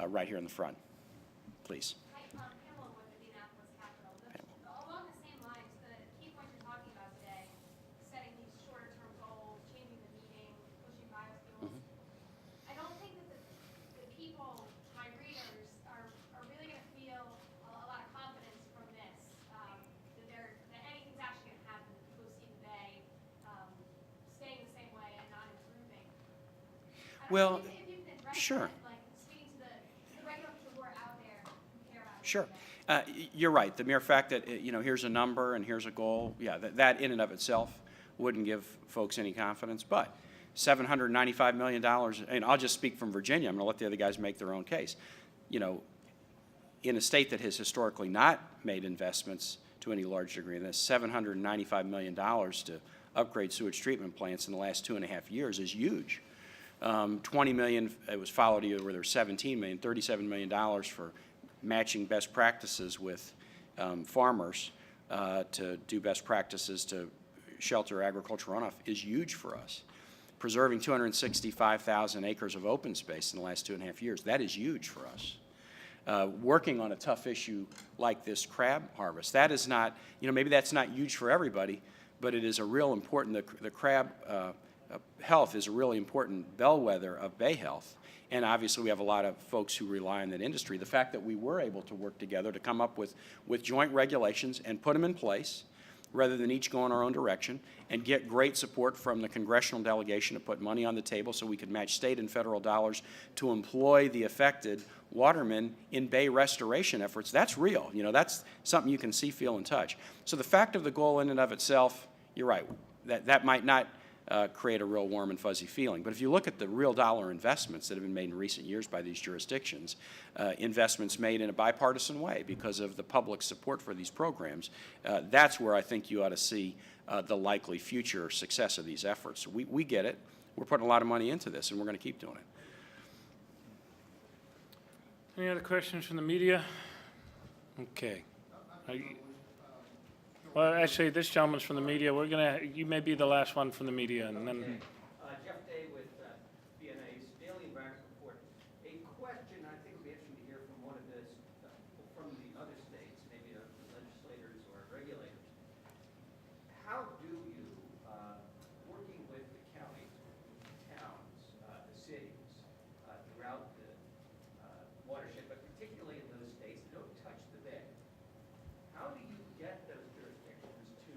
right here in the front. Please. Hi, Pamela with Indianapolis Capital. Along the same lines, the key points you're talking about today, setting these shorter-term goals, changing the meeting, pushing biofuels. I don't think that the people, my readers, are really going to feel a lot of confidence from this, that anything's actually going to happen, that people who see the Bay staying the same way and not improving. Well, if you can address sure. that, like speaking to the regular people who are out there who care about it. Sure. You're right. The mere fact that, here's a number and here's a goal, yeah, that in and of itself wouldn't give folks any confidence. But $795 million, and I'll just speak from Virginia. I'm going to let the other guys make their own case. In a state that has historically not made investments to any large degree in this, $795 million to upgrade sewage treatment plants in the last 2.5 years is huge. 20 million, it was followed where there were 17 million, $37 million for matching best practices with farmers to do best practices to shelter agricultural runoff is huge for us. Preserving 265,000 acres of open space in the last 2.5 years, that is huge for us. Working on a tough issue like this crab harvest, that is not, maybe that's not huge for everybody, but it is a real important, the crab health is a really important bellwether of bay health. And obviously we have a lot of folks who rely on that industry. The fact that we were able to work together to come up with joint regulations and put them in place rather than each go in our own direction, and get great support from the congressional delegation to put money on the table so we could match state and federal dollars to employ the affected watermen in bay restoration efforts, that's real. That's something you can see, feel, and touch. So the fact of the goal in and of itself, you're right, that might not create a real warm and fuzzy feeling. But if you look at the real dollar investments that have been made in recent years by these jurisdictions, investments made in a bipartisan way because of the public support for these programs, that's where I think you ought to see the likely future success of these efforts. We get it. We're putting a lot of money into this, and we're going to keep doing it. Any other questions from the media? Okay. Well, actually, this gentleman's from the media. You may be the last one from the media, and then. Okay. Jeff Day with BNA's Daily Environment Report. A question I think would be interesting to hear from from the other states, maybe the legislators or regulators. How do you, working with the counties, towns, the cities throughout the watershed, but particularly in those states that don't touch the bay, how do you get those jurisdictions to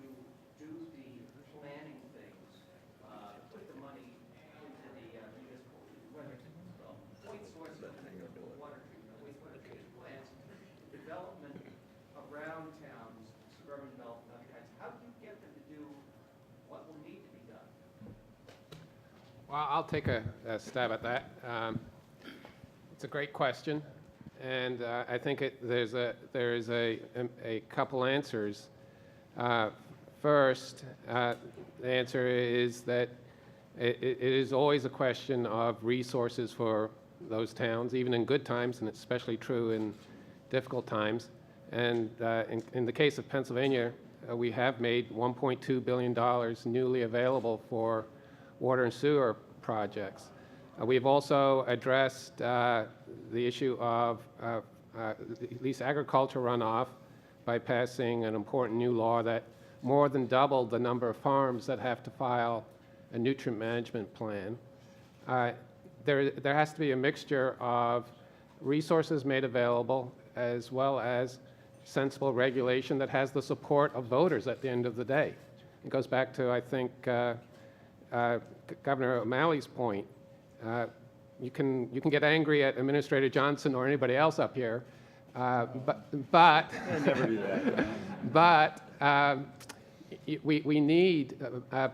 do the planning things, put the money into the municipal, whether it's point sources, water treatment, wastewater treatment plants, development around towns, suburban development, other kinds? How do you get them to do what will need to be done? Well, I'll take a stab at that. It's a great question. And I think there's a couple answers. First, the answer is that it is always a question of resources for those towns, even in good times, and it's especially true in difficult times. And in the case of Pennsylvania, we have made $1.2 billion newly available for water and sewer projects. We've also addressed the issue of at least agriculture runoff by passing an important new law that more than doubled the number of farms that have to file a nutrient management plan. There has to be a mixture of resources made available as well as sensible regulation that has the support of voters at the end of the day. It goes back to, I think, Governor O'Malley's point. You can get angry at Administrator Johnson or anybody else up here, but I never do that. But we need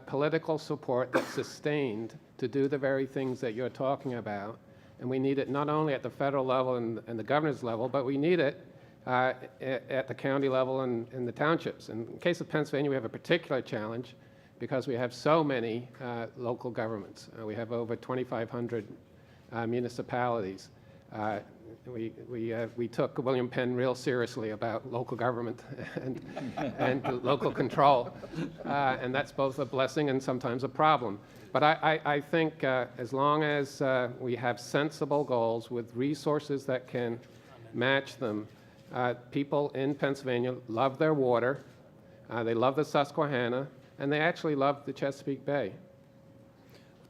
political support that's sustained to do the very things that you're talking about, and we need it not only at the federal level and the governor's level, but we need it at the county level and in the townships. In the case of Pennsylvania, we have a particular challenge because we have so many local governments. We have over 2,500 municipalities. we took William Penn real seriously about local government and local control, and that's both a blessing and sometimes a problem. But I think as long as we have sensible goals with resources that can match them, people in Pennsylvania love their water, they love the Susquehanna, and they actually love the Chesapeake Bay.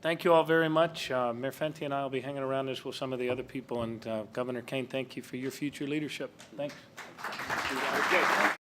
Thank you all very much. Mayor Fenty and I will be hanging around as will some of the other people. And Governor Kaine, thank you for your future leadership. Thanks.